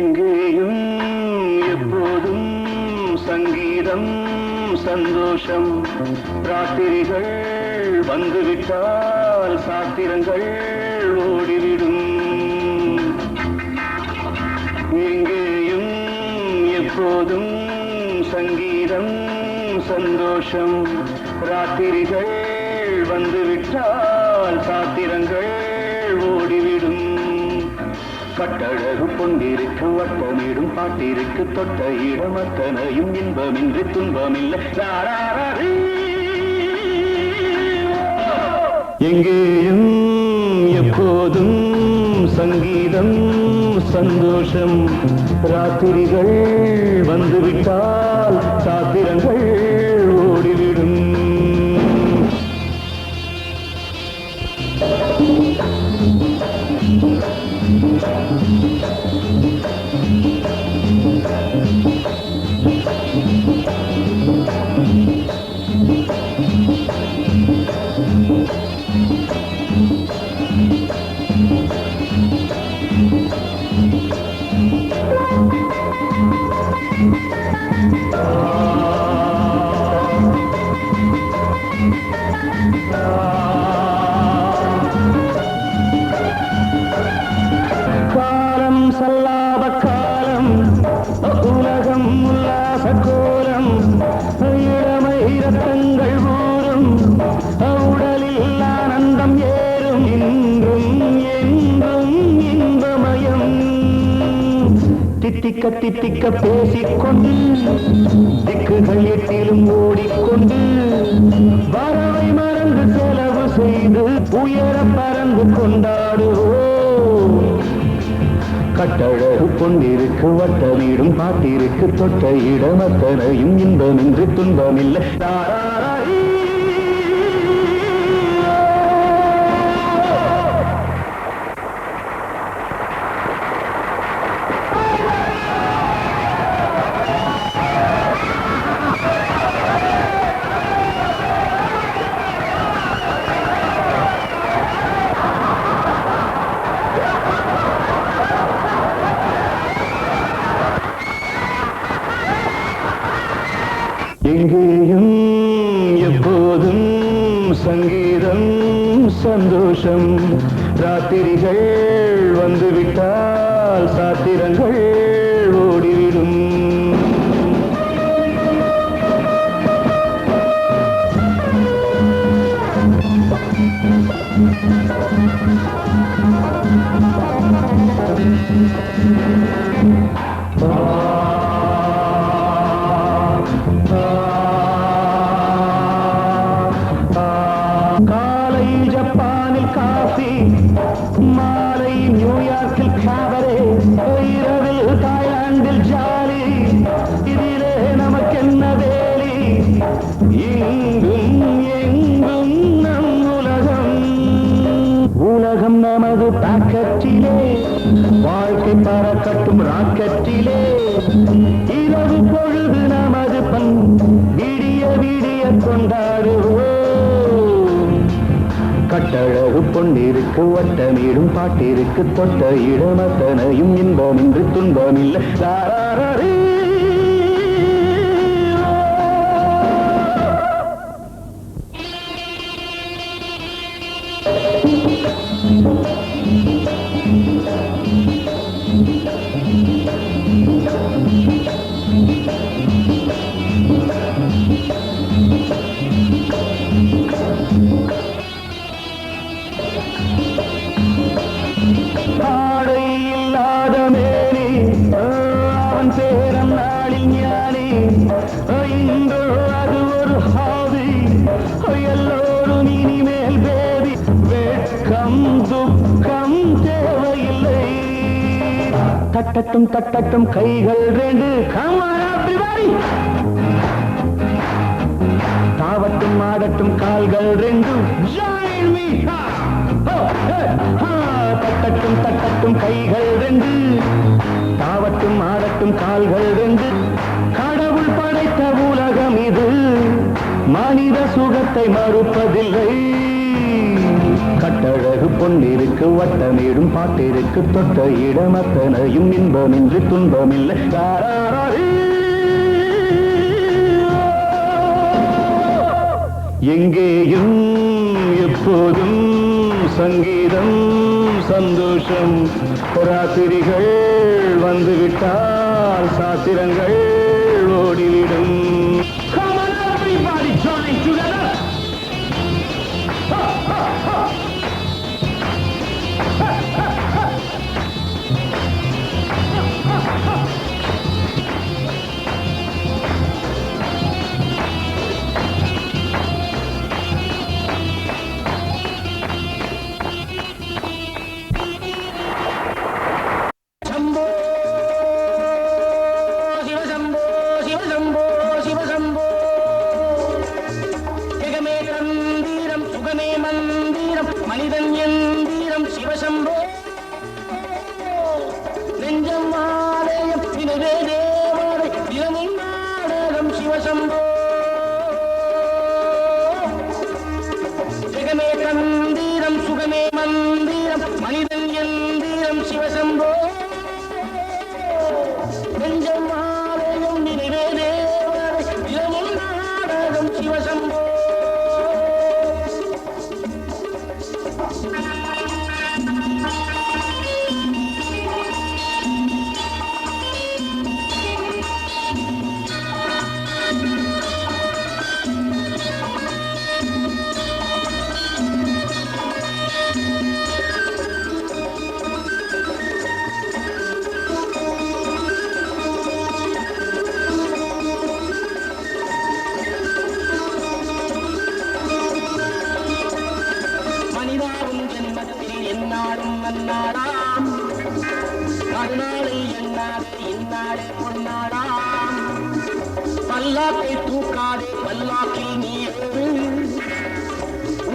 எங்கேயும் எப்போதும் சங்கீதம் சந்தோஷம் ராத்திரிகள் வந்துவிட்டால் சாத்திரங்கள் ஓடிவிடும் எங்கேயும் எப்போதும் சங்கீதம் சந்தோஷம் ராத்திரிகள் வந்துவிட்டால் சாத்திரங்கள் ஓடிவிடும் கட்டழகு பொன்னிருக்கு வட்டமிடும் பாட்டிற்கு தொட்ட இடம் அத்தனையும் இன்பமின்றி துன்பமில்லை எங்கேயும் எப்போதும் சங்கீதம் சந்தோஷம் ராத்திரிகள் வந்துவிட்டால் சாத்திரங்கள் ஓடிவிடும் காலம் சல்லாப காலம் உலகம் உல்லாச கோலம் இளமை ரத்தங்கள் ஊறும் உடலில் ஆனந்தம் ஏறும் இன்றும் என்றும் இன்பமயம் தித்திக்க தித்திக்க பேசிக்கொண்டு திக்குகள் எட்டிலும் ஓடிக்கொண்டு வரவை மறந்து செலவு செய்து உயர பறந்து கொண்டாடுவோம் கட்டழகு பொன்னிருக்கு வட்டமிடும் பாட்டிற்கு தொட்ட இடம் அத்தனையும் இன்பமின்றி துன்பமில்லை எங்கேயும் எப்போதும் சங்கீதம் சந்தோஷம் ராத்திரிகள் வந்துவிட்டால் சாத்திரங்கள் ஓடிவிடும் காலை ஜப்பானில் காஃபி மாலை நியூயார்க்கில் காபரே இரவில் தாய்லாந்தில் ஜாலி இதிலே நமக்கென்ன வேலி இங்கும் எங்கும் நம் உலகம் உலகம் நமது பாக்கெட்டிலே வாழ்க்கை பறக்கட்டும் ராக்கெட்டிலே இரவு பொழுது நமது பண் விடிய விடிய கொண்டாடுவோம் கட்டழகு பொன்னிருக்கு வட்டமிடும் பாட்டிற்கு தொட்ட இடம் அத்தனையும் இன்பமின்றி துன்பமில்லை ஆடை இல்லாத மேனி அவன் பேரம் நாளில் ஞானி இன்று அது ஒரு ஹாவி எல்லோரும் இனிமேல் பேதி வெட்கம் துக்கம் தேவையில்லை தட்டட்டும் தட்டட்டும் கைகள் ரெண்டு தாவட்டும் ஆடட்டும் கால்கள் ரெண்டும் தட்டட்டும் தட்டட்டும் கைகள் ரெண்டு தாவட்டும் ஆடட்டும் கால்கள் ரெண்டு கடவுள் படைத்த உலகம் இது மனித சுகத்தை மறுப்பதில்லை கட்டழகு பொன்னிருக்கு வட்டமேடும் பாட்டிற்கு தொட்ட இடம் அத்தனையும் இன்பமின்றி துன்பமில்லை. எங்கேயும் எப்போதும் சங்கீதம் சந்தோஷம். ராத்திரிகள் வந்துவிட்டால் சாத்திரங்கள் ஓடிவிடும். மனிதன் எந்திரம் சிவசம்போ நெஞ்சம் ஆலயம் தினவே தேவாலை தினமும் நாடகம் சிவசம்போ ஜெகமே தந்திரம் சுகமே மந்திரம் மனிதன் எந்திரம் சிவசம்போ நெஞ்சம் ஆலயம் நினைவே தேவாலை தினமும் நாடகம் சிவசம்போ. என்னாலும் நன்னாடாம் மறுநாளை எண்ணாதே இந்நாளே பொன்னாடாம். பல்லாக்கை தூக்காதே பல்லாக்கில் நீ ஏறு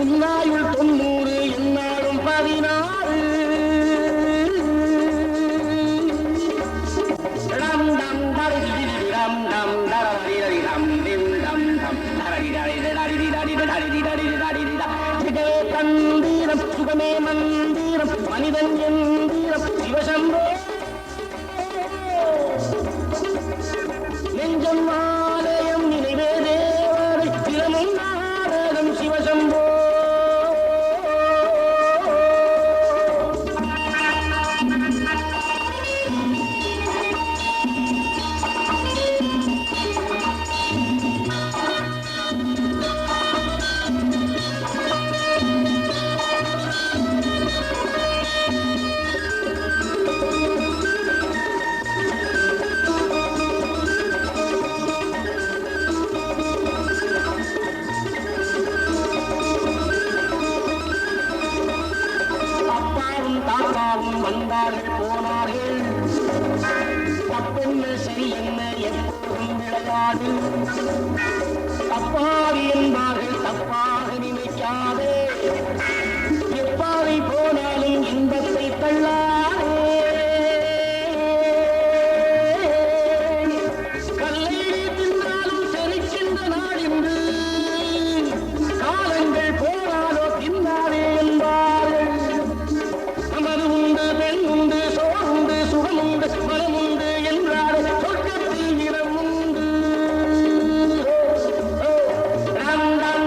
உன்னாயுள் 90 என்னாலும் 16. டம் டம் தரடி டம் டம் தரடி டம் டிம் டம் டம் தரடி தரடி தரடி தரடி தரடி தரடி தரடி தந்திரம் சுகமே மந்திரம் மனிதன் எந்திரம் சிவசம்போ நெஞ்சம் ஆலயம் நினைவே தேவாலை தினமும் நாடகம் சிவசம்போ. தாத்தாவும் வந்தார்கள் போனார்கள் தப்பென்ன சரி என்ன எப்போதும் விளையாடு. தப்பாவி என்பார்கள் தப்பாக நினைக்காதே எப்பாவை போனாலும் இன்பத்தை தள்ளாதே. கல்லை தின்றாலும் செழிக்கின்ற நாடென்று காலங்கள் போனாலோ தின்னாதே என்பார்கள். அமது உண்டு பெண் உண்டு சோறுண்டு சுகமுண்டு மனமுண்டு என்றாலே சொர்க்கத்தில் இடம் உண்டு. Ram Ram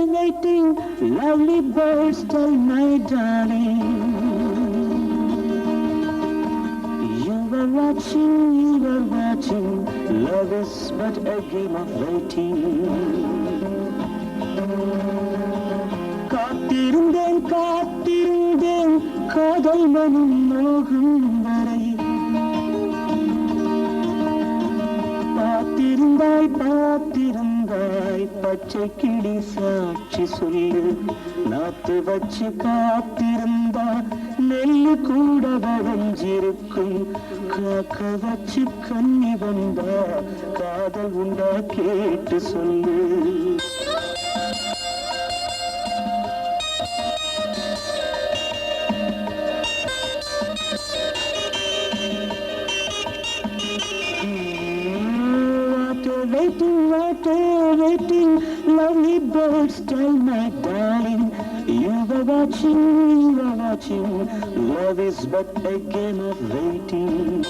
waiting, lovely birds, tell my darling. You were watching, love is but a game of waiting. காத்திருந்தேன் காதல் மனம் மோகும் வரை பார்த்திருந்தாய் பச்சை கிளி சாட்சி சொல்லு நாத்து வச்சு காத்திருந்தா நெல்லு கூட வளைஞ்சிருக்கும் காக்க வச்சு கண்ணி வந்தா காதல் உண்டா கேட்டு சொல்லு waiting, lovely birds, tell my darling. You were watching, love is but a game of waiting.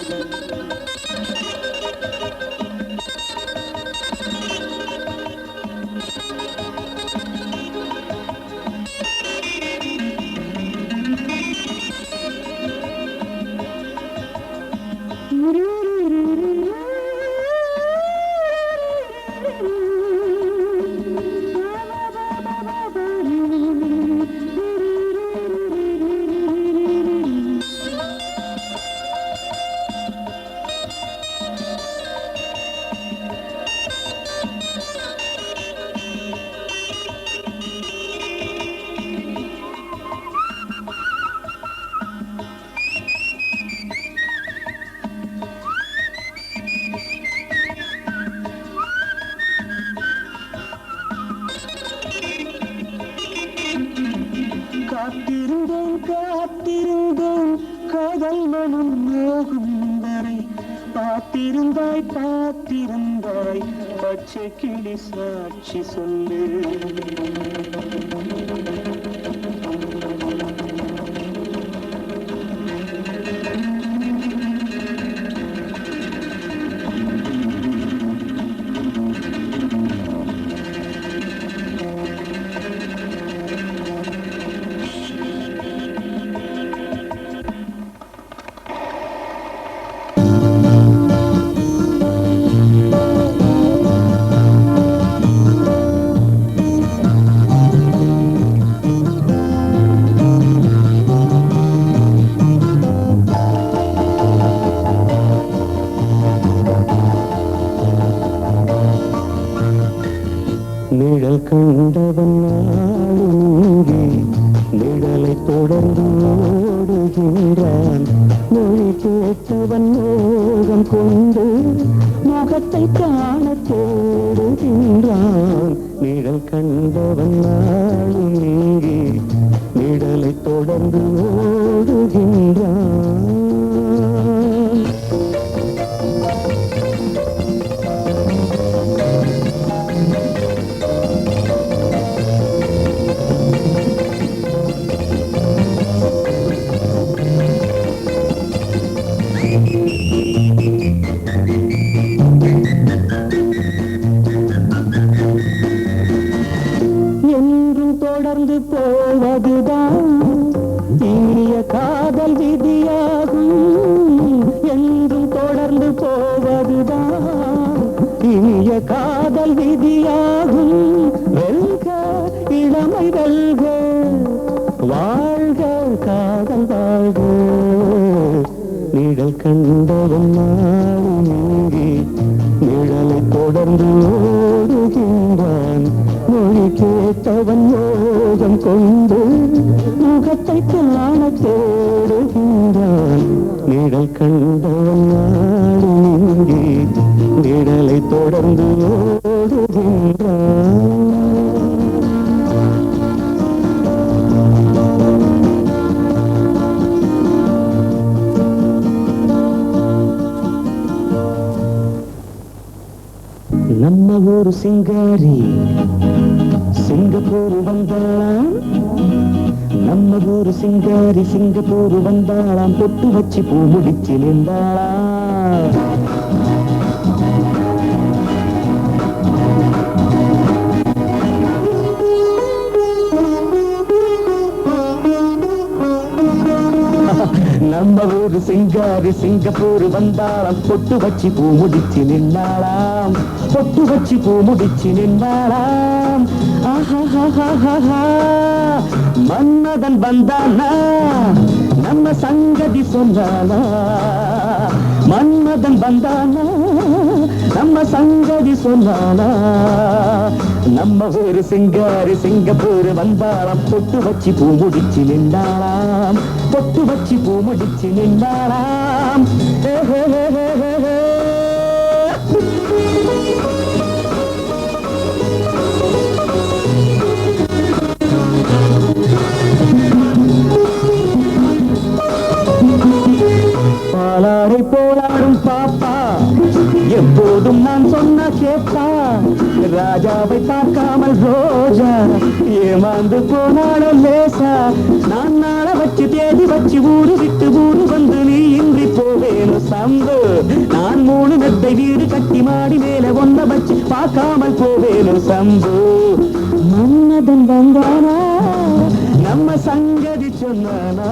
காத்திருந்தேன் காதல் மனம் மோகும் வரை பார்த்திருந்தாய் பச்சை கிளி சாட்சி சொல்லு நிழல் கண்டவன் நாளுங்கே நிழலை தொடர்ந்து ஓடுகின்றான் மொழி கேட்டவன் மோகம் கொண்டு முகத்தை காண தேடுகின்றான் நிழல் கண்டவன் நாளுங்கே நிழலை தொடர்ந்து ஓடுகின்றான் தொடர்ந்து போவதுதான் இனிய காதல் விதியாகும் என்றும் தொடர்ந்து போவதுதான் இனிய காதல் விதியாகும் வெல்க இளமை வெல்க வாழ்க காதல் வாழ்க நிழல் கண்டவன் நாளுங்கே நிழலை தொடர்ந்து ஓடுகின்றான் மொழி கேட்டவன் யோகம் கொண்டு முகத்தை காண தேடுகின்றான் நிழல் கண்டவன் நாளுங்கே நிழலை தொடர்ந்து ஓடுகின்றான் நம்ம ஊரு சிங்காரி சிங்கப்பூர் வந்தாளாம் நம்ம ஊரு சிங்காரி சிங்கப்பூர் வந்தாளாம் பொட்டு வச்சு பூ முடிச்சு நின்றாளாம் சிங்காரி சிங்கப்பூர் வந்தாளாம் பொட்டு வச்சு பூ முடிச்சு நின்னாளாம் பொட்டு வச்சு பூ முடிச்சு நின்னாளாம் மன்மதன் வந்தானா நம்ம சங்கதி சொன்னானா மன்மதன் வந்தானா நம்ம சங்கதி சொன்னானா நம்ம ஊரு சிங்காரி சிங்கப்பூர் வந்தாளாம் பொட்டு வச்சு பூ முடிச்சு நின்றாளாம் பொட்டு வச்சு பூ முடிச்சு நின்றாளாம் பாலாடை போலாடும் பாப்பா எப்போதும் நான் சொன்ன கேட்பா ராஜாவை பார்க்காமல் ரோஜா ஏமாந்து போனாலும் லேசா நான் நாள வச்சு தேடி வச்சு ஊரு விட்டு ஊரு வந்து நீ இன்றி போவேணும் சம்பு நான் 3 மெத்தை வீடு கட்டி மாடி மேல ஒன்ன வச்சு பார்க்காமல் போவேணும் சம்பு மன்மதன் வந்தானா நம்ம சங்கதி சொன்னானா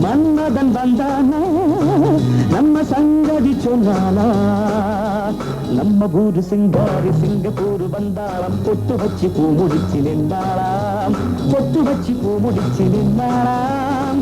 மன்மதன் வந்தானா நம்ம சங்கதி சொன்னானா நம்ம ஊரு சிங்காரி சிங்கப்பூர் வந்தாளாம் பொட்டு வச்சு பூ முடிச்சு நின்றாளாம் பொட்டு வச்சு பூ முடிச்சு நின்றாளாம்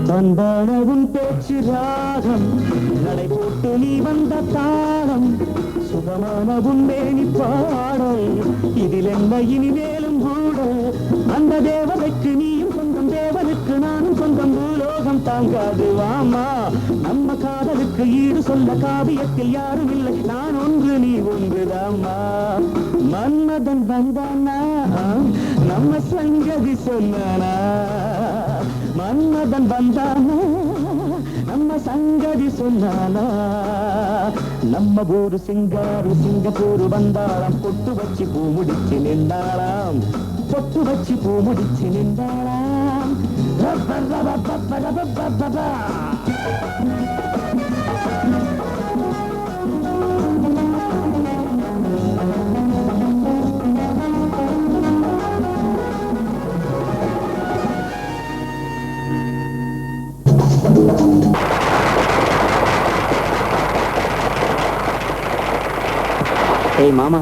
வந்தானவும் பேச்சு ராகம் நடை போட்டு நீ வந்த தாளம் சுகமானவும் மேனி பாடல் இதில் என்ன இனிமேலும் கூடல் அந்த தேவதைக்கு நீயும் சொந்தம் தேவனுக்கு நானும் சொந்தம் பூலோகம் தாங்காது வாமா நம்ம காதலுக்கு ஈடு சொல்ல காவியத்தில் யாரும் இல்லை நான் ஒன்று நீ ஒன்றுதாம்மா மன்மதன் வந்தானா நம்ம சங்கதி சொன்னானா மன்மதன் வந்தானா நம்ம சங்கதி சொன்னானா நம்ம ஊரு சிங்காரி சிங்கப்பூர் வந்தாளாம் பொட்டு வச்சு பூ முடிச்சு நின்றாளாம் பொட்டு வச்சு பூ முடிச்சு நின்றாளாம் ஏய் மாமா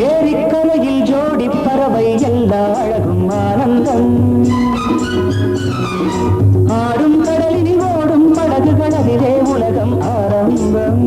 ஏரிக்கரையில் ஜோடி பறவை எல்லா அழகும் ஆனந்தம் ஆடும் கடலில் ஓடும் படகுகளதிலே உலகம் ஆரம்பம்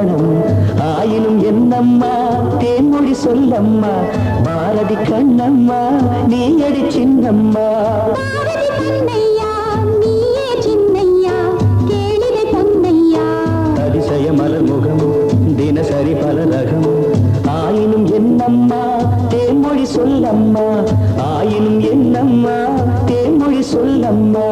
மனம் ஆயினும் என்னம்மா தேன்மொழி சொல்லம்மா பாரதி கண்ணம்மா நீ அடி சின்னம்மா அதிசய மலர் முகம் தினசரி பல ரகம் ஆயினும் என்னம்மா தேன்மொழி சொல்லம்மா ஆயினும் என்னம்மா தேன்மொழி சொல்லம்மா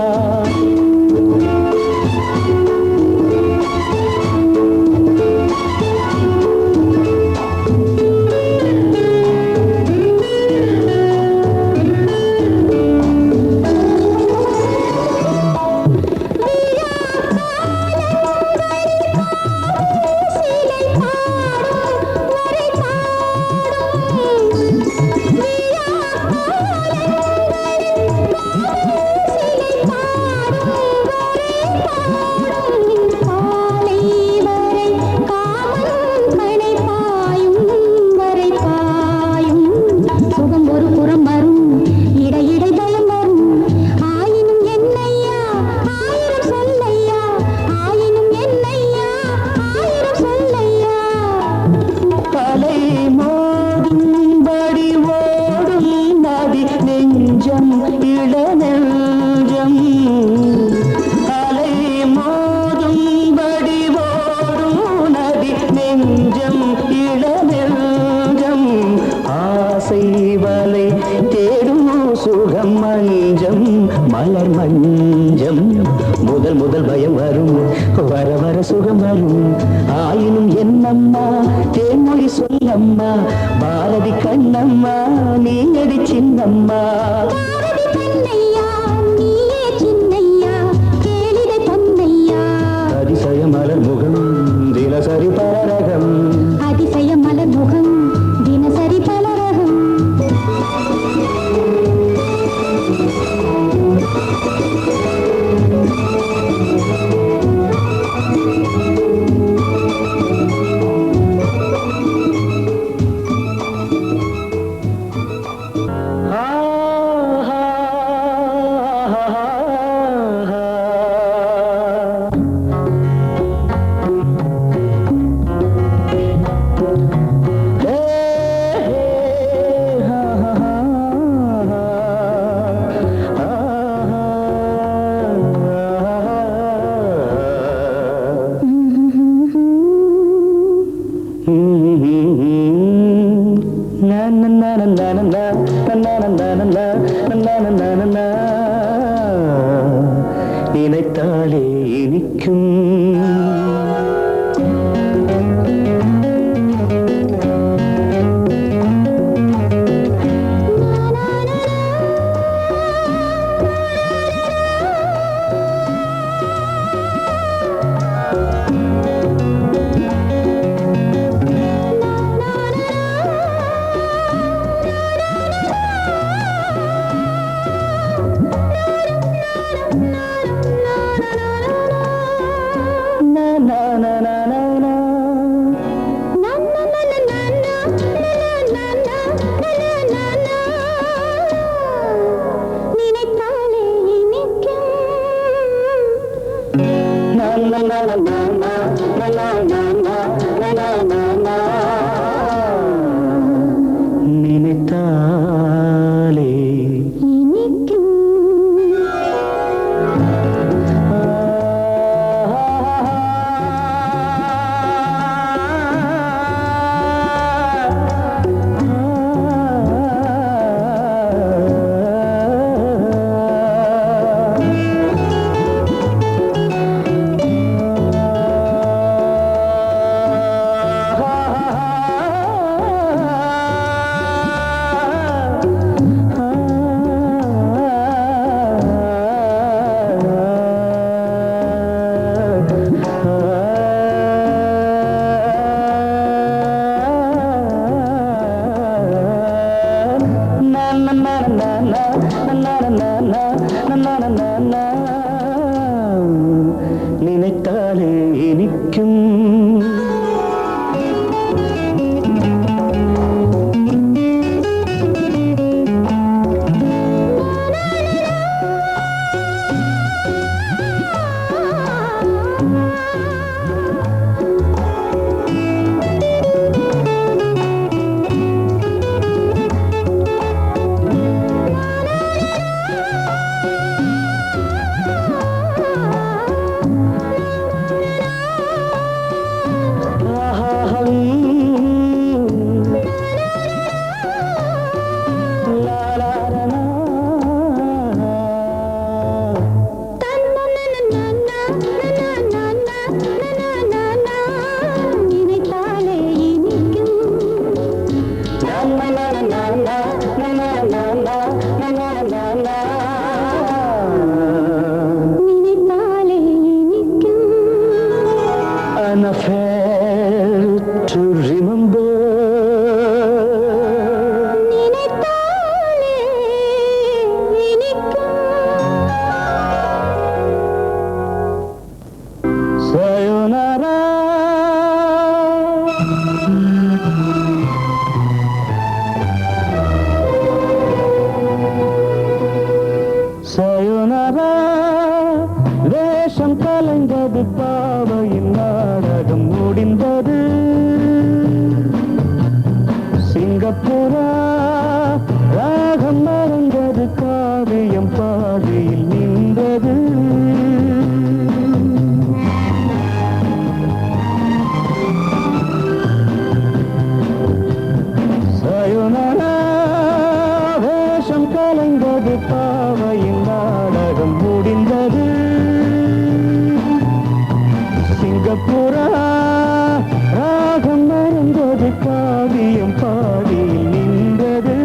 மலர் மஞ்சம் முதல் முதல் பயம் வரும் வர வர சுகம் வரும் ஆயினும் என்னம்மா தேன்மொழி சொல்லம்மா பாரதி கண்ணம்மா நீ அடி சின்னம்மா அதிசய மலர் முகம் தினசரி பலரகம் அதிசய மலர் முகம் தினசரி பலரகம் நினைத்தாலே இனிக்கும் to remember. நினைத்தாலே இனிக்கும். Sayonara. Sayonara. வேஷம் கலைந்தது பாவையின் நாடகம் முடிந்தது. சிங்கப்பூரா ராகம் மறந்தது காவியம் பாதியில் நின்றது. சயோனரா வேஷம் கலைந்தது பாவையின் நாடகம் முடிந்தது. சிங்கப்பூரா ராகம் மறந்தது காவியம் பாடியில் நின்றது.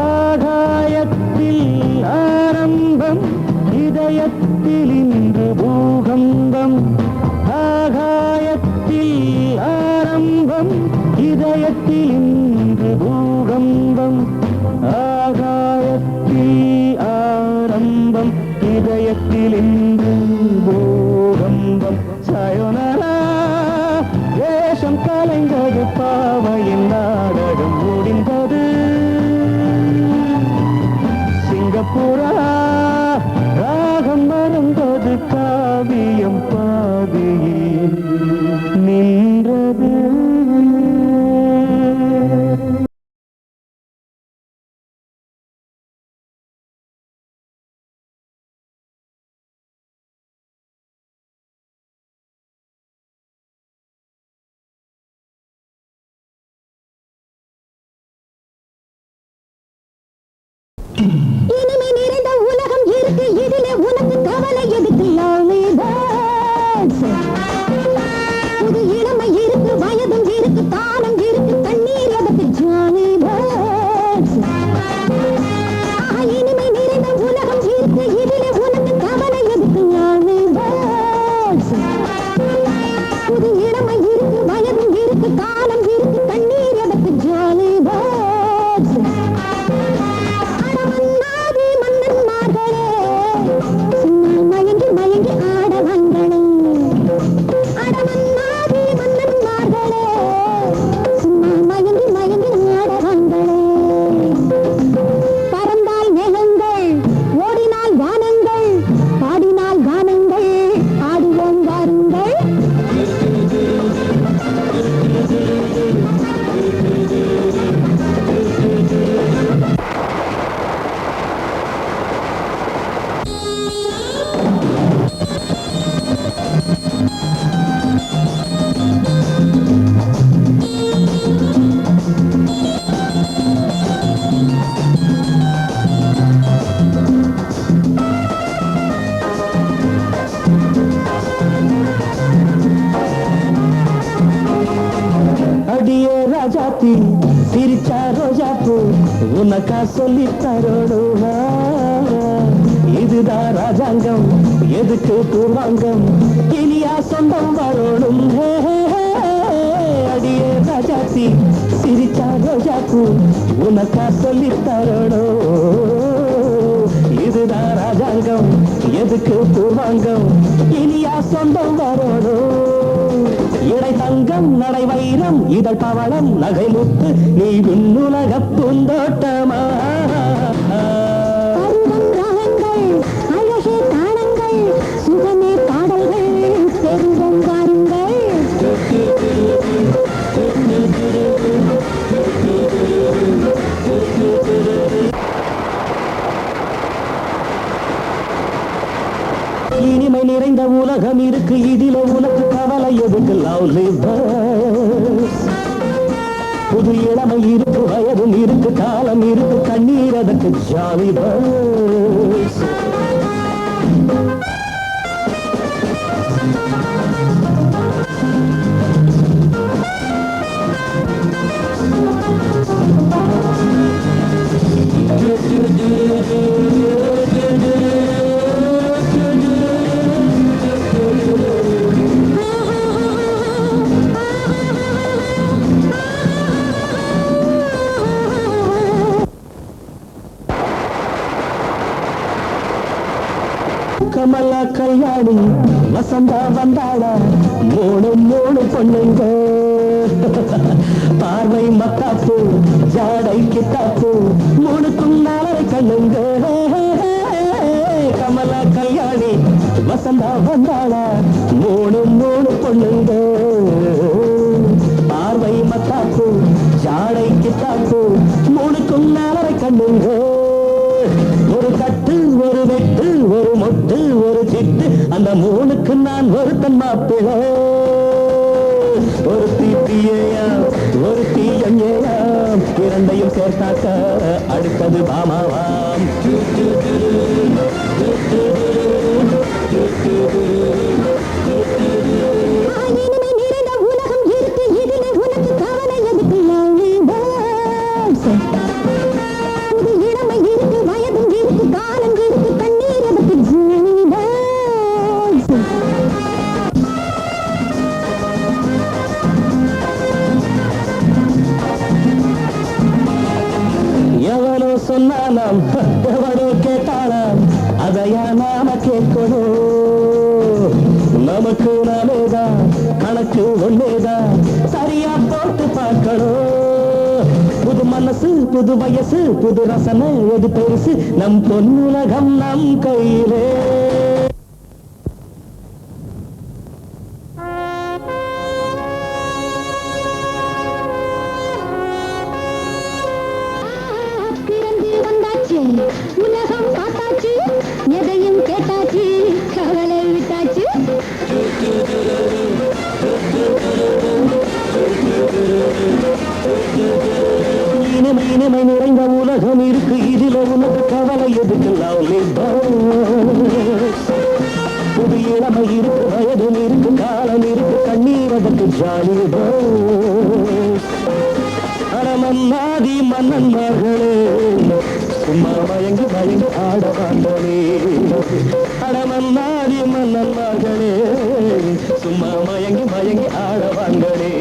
ஆகாயத்தில் ஆரம்பம் இதயத்தில் இன்று பூகம்பம். ஆகாயத்தில் ஆரம்பம் இதயத்தில் இன்று பூகம்பம். ஆகாயத்தில் ஆரம்பம் இதயத்தில் இன்று பூகம்பம். சயோனரா வேஷம் கலைந்தது பாவையின் நாடகம் முடிந்தது. சிங்கப்பூரா ராகம் மறந்தது காவியம் பாதியில் நின்றது. இனிமை நிறைந்த உலகம் இருக்கு, இதிலே உனக்கு கவலை எதுக்கு? Lonely birds. புது இளமை இருக்கு, வயதும் இருக்கு, தானம் இருக்கு, கண்ணீர் எதுக்கு? Jolly birds. இனிமை நிறைந்த உலகம் இருக்கு, இதிலே உனக்கு கவலை எதுக்கு? Lonely birds. புது இளமை இருக்கு, வயதும் இருக்கு, தானம் இருக்கு, கண்ணீர் எதுக்கு? Jolly birds. அடமன்னாதி மன்னன்மார்களே, சும்மா மயங்கி மயங்கி ஆட வந்தனே. அடமன்னாதி மன்னன்மார்களே, சும்மா மயங்கி மயங்கி ஆட வந்தனே. பறந்தால் மேகங்கள், ஓடினால் வானங்கள், பாடினால் கானங்கள், ஆடுவோம் வாருங்கள். அடியே ராஜாத்தி சிரிச்சா ரோஜாப்பூ உனக்கா சொல்லி தரோடுவா. இதுதான் ராஜாங்கம், எதுக்கு பூர்வாங்கம், இனியா சொந்தம் வரணும். அடியே ராஜாத்தி சிரிச்சா ரோஜாப்பூ உனக்கா சொல்லி தரோடும். இதுதான் ராஜாங்கம், எதுக்கு பூர்வாங்கம், இனியா சொந்தம் வரணும். இடை தங்கம் நடை வைரம் இதழ் பவளம் நகை முத்து நீ விண்ணுலக பூந்தோட்டமா. பருவம் ராகங்கள், அழகே தாளங்கள், சுகமே பாடல்கள், பெருவம் வாருங்கள். இனிமை நிறைந்த உலகம் இருக்கு, இதில உனக்கு கவலை எதுக்கு? Lonely birds. புது இளமை இருக்கு, வயதும் இருக்கு, காலம் இருக்கு, கண்ணீர் அதற்கு? Jolly birds. கல்யாணி வசந்தா வந்தாளா மூணு மூணு பொண்ணுங்க பார்வை மத்தாப்பு ஜாடை கிட்டாப்பு மூணுக்கும் நாளரை கண்ணுங்க கமலா கல்யாணி வசந்தா வந்தாளா மூணு மூணு பொண்ணுங்க பார்வை மத்தாப்பு ஜாடை கிட்டாப்பு மூணுக்கும் நாளரை கண்ணுங்க ஒரு கட்டு ஒரு வெட்டு ஒரு மொட்டு ஒரு சிட்டு அந்த மூணுக்கு நான் ஒருத்தன் மாப்பிள்ளை ஒரு தீப்பியேயாம் ஒரு தீயஞ்சேயாம் இரண்டையும் சேர்த்தாக்க அடுத்தது பாமாவாம் இனிமை நிறைந்த உலகம் இருக்கு இதிலே உனக்கு கவலை எதுக்கு புது இளமை இருக்கு வயதும் இருக்கு காலம் இருக்கு கண்ணீர் எதுக்கு எவனோ சொன்னாலாம் எவனோ கேட்டாலாம் அதையா நாம கேட்கணும் நமக்கு நாமேதான் கணக்கு ஒன்னேதான் சரியா போட்டு பார்க்கணும் புது மனசு புது வயசு புது ரசனை எது பெருசு நம் பொன்னுலகம் நம் கையிலே பிறந்து வந்தாச்சு உலகம் பார்த்தாச்சு எதையும் கேட்டாச்சு கவலை விட்டாச்சு இனிமை நிறைந்த உலகம் இருக்கு இதில உனக்கு கவலை எதுக்கு லவ்லி புது இளமை இருக்கு வயதும் இருக்கு காலம் இருக்கு கண்ணீர் அதற்கு ஜாலி அடமன்னாதி மன்னன் மகளே சும்மா மயங்கி மயங்கி ஆட வாண்டனே அடமன்னாதி மன்னன் மகளே சும்மா மயங்கி மயங்கி ஆட வாண்டனே